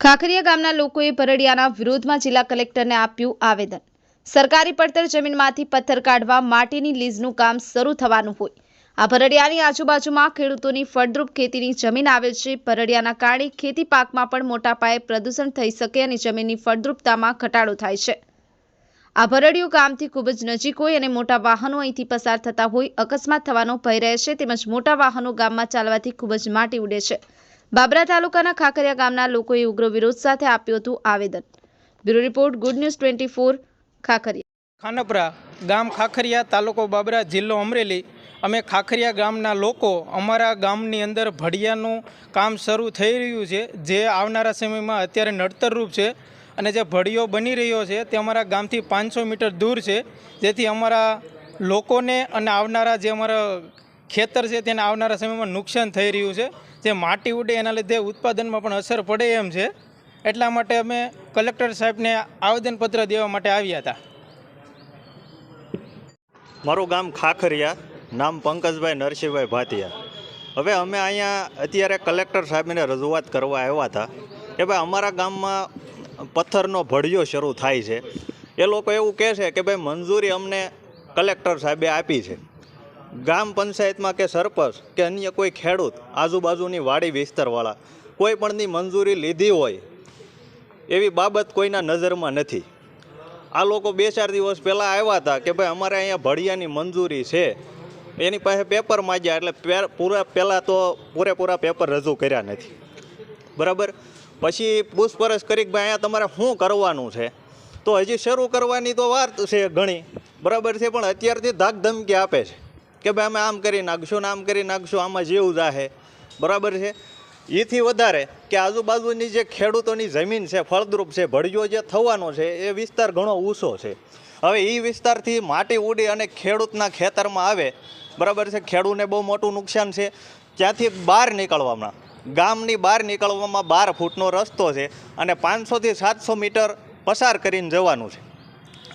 ખાખરિયા ગામના લોકોએ ભરડિયાના વિરોધમાં જિલ્લા કલેક્ટરને આપ્યું આવેદન। સરકારી પડતર જમીનમાંથી પથ્થર કાઢવા માટીની લીઝનું કામ શરૂ થવાનું હોય। આ ભરડિયાની આજુબાજુમાં ખેડૂતોની ફળદ્રુપ ખેતીની જમીન આવેલ છે। ભરડિયાના કારણે ખેતી પાકમાં પણ મોટા પાયે પ્રદૂષણ થઈ શકે અને જમીનની ફળદ્રુપતામાં ઘટાડો થાય છે। આ ભરડિયું ગામથી ખૂબ જ નજીક હોય અને મોટા વાહનો અહીંથી પસાર થતા હોય અકસ્માત થવાનો ભય રહે છે, તેમજ મોટા વાહનો ગામમાં ચાલવાથી ખૂબ જ માટી ઉડે છે। બાબરા તાલુકાના ખાખરિયા ગામના લોકોએ ઉગ્ર વિરોધ સાથે આપ્યું હતું આવેદન। Bureau report, good news 24 Khakhariya. Khanpara ગામ ખાખરિયા, તાલુકો બાબરા, જિલ્લો અમરેલી। અમે ખાખરિયા ગામના લોકો અમારા ગામની અંદર ભડિયાનું કામ શરૂ થઈ રહ્યું છે, જે આવનારા સમયમાં અત્યારે નડતરરૂપ છે અને જે ભડિયો બની રહ્યો છે તે અમારા ગામથી 500 મીટર દૂર છે, જેથી અમારા લોકોને અને આવનારા જે અમારા ખેતર છે તેને આવનારા સમયમાં નુકસાન થઈ રહ્યું છે। જે માટી ઉડે એના લીધે ઉત્પાદનમાં પણ અસર પડે એમ છે, એટલા માટે અમે કલેક્ટર સાહેબને આવેદનપત્ર દેવા માટે આવ્યા હતા। મારું ગામ ખાખરિયા, નામ પંકજભાઈ નરસિંહભાઈ ભાતિયા। હવે અમે અહીંયા અત્યારે કલેક્ટર સાહેબને રજૂઆત કરવા આવ્યા હતા કે ભાઈ અમારા ગામમાં પથ્થરનો ભડિયો શરૂ થાય છે। એ લોકો એવું કહે છે કે ભાઈ મંજૂરી અમને કલેક્ટર સાહેબે આપી છે। ગામ પંચાયતમાં કે સરપંચ કે અન્ય કોઈ ખેડૂત આજુબાજુની વાડી વિસ્તારવાળા કોઈ પણની મંજૂરી લીધી હોય એવી બાબત કોઈના નજરમાં નથી। આ લોકો 2-4 દિવસ પહેલાં આવ્યા હતા કે ભાઈ અમારે અહીંયા ભડિયાની મંજૂરી છે, એની પાસે પેપર માંગ્યા, એટલે પૂરેપૂરા પેપર રજૂ કર્યા નથી, બરાબર। પછી પૂછપરછ કરી કે ભાઈ અહીંયા તમારે શું કરવાનું છે, તો હજી શરૂ કરવાની તો વાર છે ઘણી, બરાબર છે, પણ અત્યારથી ધાક ધમકી આપે છે કે ભાઈ અમે આમ કરી નાખશું ને આમ કરી નાખશું, આમાં જીવ જાહે, બરાબર છે। એથી વધારે કે આજુબાજુની જે ખેડૂતોની જમીન છે ફળદ્રુપ છે, ભડિયો જે થવાનો છે એ વિસ્તાર ઘણો ઊંચો છે। હવે એ વિસ્તારથી માટી ઉડી અને ખેડૂતના ખેતરમાં આવે, બરાબર છે, ખેડૂતને બહુ મોટું નુકસાન છે। ત્યાંથી બહાર નીકળવામાં, ગામની બહાર નીકળવામાં 12 ફૂટનો રસ્તો છે અને 500 થી 700 મીટર પસાર કરીને જવાનું છે।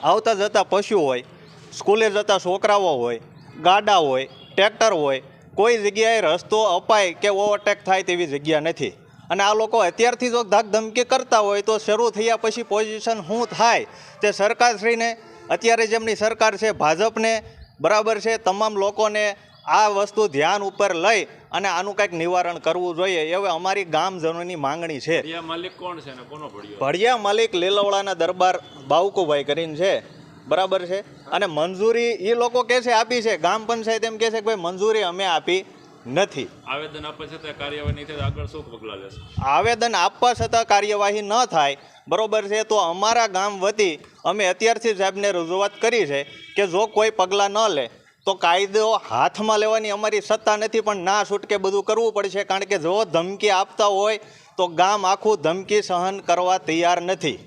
આવતા જતા પશુ હોય, સ્કૂલે જતા છોકરાઓ હોય, ગાડા હોય, ટ્રેક્ટર હોય, કોઈ જગ્યાએ રસ્તો અપાય કે ઓવરટેક થાય તેવી જગ્યા નથી। અને આ લોકો અત્યારથી જો ધાક ધમકી કરતા હોય તો શરૂ થયા પછી પોઝિશન શું થાય તે સરકારશ્રીને, અત્યારે જેમની સરકાર છે ભાજપને, બરાબર છે, તમામ લોકોને આ વસ્તુ ધ્યાન ઉપર લઈ અને આનું કંઈક નિવારણ કરવું જોઈએ એવી અમારી ગામજનોની માંગણી છે। ભડિયા માલિક કોણ છે અને કોનો ભડિયો? ભડિયા માલિક લીલવડાના દરબાર બાવકુભાઈ કરીને છે, બરાબર છે। અને મંજૂરી એ લોકો કહે છે આપી છે, ગામ પંચાયત એમ કહે છે કે ભાઈ મંજૂરી અમે આપી નથી। આવેદન આપવા છતાં કાર્યવાહી નહીં થાય, આગળ શું પગલાં લેશે? આવેદન આપવા છતાં કાર્યવાહી ન થાય, બરાબર છે, તો અમારા ગામ વતી અમે અત્યારથી સાહેબને રજૂઆત કરી છે કે જો કોઈ પગલાં ન લે તો કાયદો હાથમાં લેવાની અમારી સત્તા નથી, પણ ના છૂટકે બધું કરવું પડશે। કારણ કે જો ધમકી આપતા હોય તો ગામ આખું ધમકી સહન કરવા તૈયાર નથી।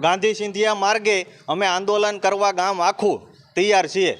ગાંધી સિંધિયા માર્ગે અમે આંદોલન કરવા ગામ આખું તૈયાર છીએ।